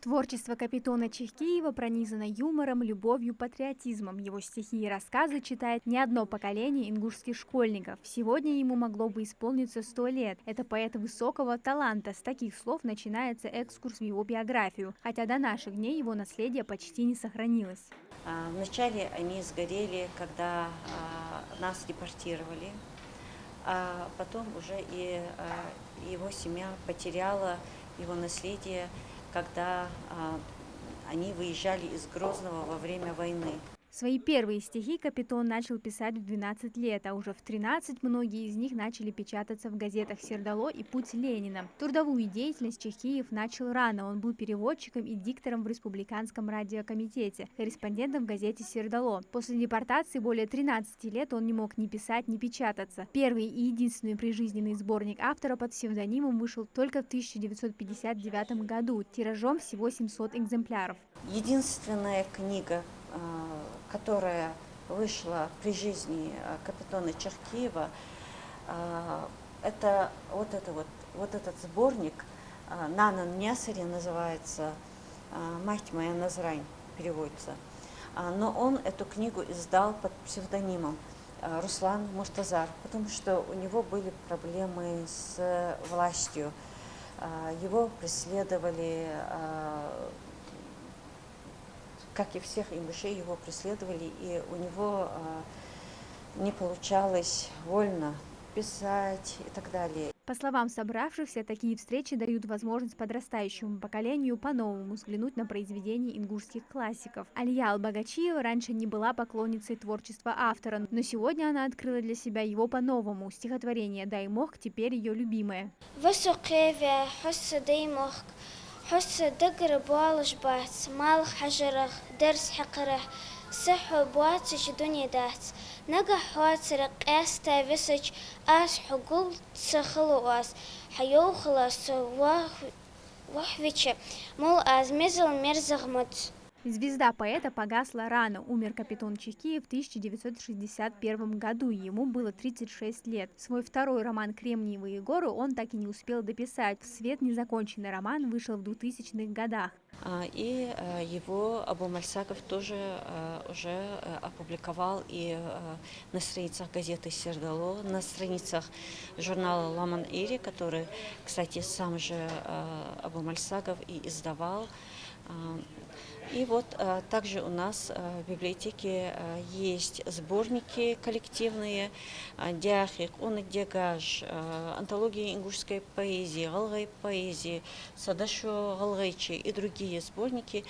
Творчество Капитона Чехкиева пронизано юмором, любовью, патриотизмом. Его стихи и рассказы читает не одно поколение ингушских школьников. Сегодня ему могло бы исполниться 100 лет. Это поэт высокого таланта. С таких слов начинается экскурс в его биографию, хотя до наших дней его наследие почти не сохранилось. Вначале они сгорели, когда нас депортировали, а потом уже и его семья потеряла его наследие, когда они выезжали из Грозного во время войны. Свои первые стихи Капитон начал писать в 12 лет, а уже в 13 многие из них начали печататься в газетах «Сердало» и «Путь Ленина». Трудовую деятельность Чехкиев начал рано. Он был переводчиком и диктором в Республиканском радиокомитете, корреспондентом в газете «Сердало». После депортации более 13 лет он не мог ни писать, ни печататься. Первый и единственный прижизненный сборник автора под псевдонимом вышел только в 1959 году, тиражом всего 700 экземпляров. Единственная книга, которая вышла при жизни Капитона Чехкиева, это вот этот сборник «Нанан Нясари» называется, «Мать моя Назрань» переводится. Но он эту книгу издал под псевдонимом Руслан Муртазар, потому что у него были проблемы с властью. Его преследовали, как и всех ингушей, его преследовали, и у него не получалось вольно писать и так далее. По словам собравшихся, такие встречи дают возможность подрастающему поколению по-новому взглянуть на произведения ингушских классиков. Алия Албагачиева раньше не была поклонницей творчества автора, но сегодня она открыла для себя его по-новому. Стихотворение «Даймох» теперь ее любимое. حس دقر بوالش بات مال حجرخ درس حقرح صح بواتش دنيا دات نقع حواترق استا فيسج اس حقول تسخلواس حيو خلاص وحвиче мол азмезл мерзахмат. Звезда поэта погасла рано. Умер Капитон Чехкиев в 1961 году. Ему было 36 лет. Свой второй роман «Кремниевые горы» он так и не успел дописать. В свет незаконченный роман вышел в 2000-х годах. И его Абу Мальсагов тоже уже опубликовал и на страницах газеты «Сердало», на страницах журнала «Ламан Ири», который, кстати, сам же Абу Мальсагов и издавал. И вот также у нас в библиотеке есть сборники коллективные, «Дяхик», «Он Дягаж», антология ингушской поэзии, галгай поэзии, «Садашо Галгайчи» и другие сборники,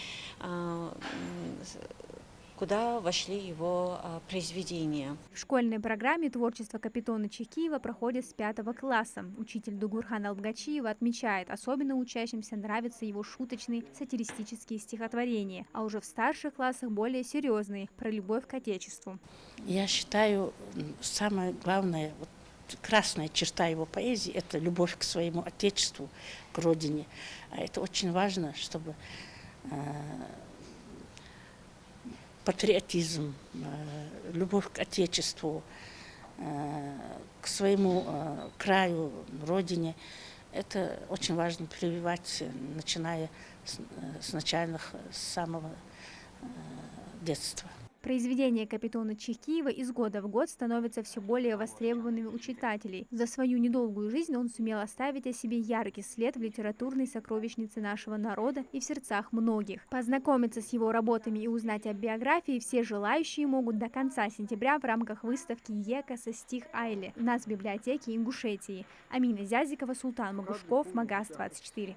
куда вошли его произведения. В школьной программе творчество Капитона Чехкиева проходит с 5 класса. Учитель Дугурхан Албагачиева отмечает, особенно учащимся нравятся его шуточные сатиристические стихотворения, а уже в старших классах более серьезные, про любовь к Отечеству. Я считаю, самое главное, красная черта его поэзии – это любовь к своему Отечеству, к родине. А это очень важно, чтобы патриотизм, любовь к Отечеству, к своему краю, родине. Это очень важно прививать, начиная с самого детства. Произведения Капитона Чехкиева из года в год становятся все более востребованными у читателей. За свою недолгую жизнь он сумел оставить о себе яркий след в литературной сокровищнице нашего народа и в сердцах многих. Познакомиться с его работами и узнать о биографии все желающие могут до конца сентября в рамках выставки «Ека со стих Айли» в Нацбиблиотеке Ингушетии. Амина Зязикова, Султан Магушков, Магаз 24.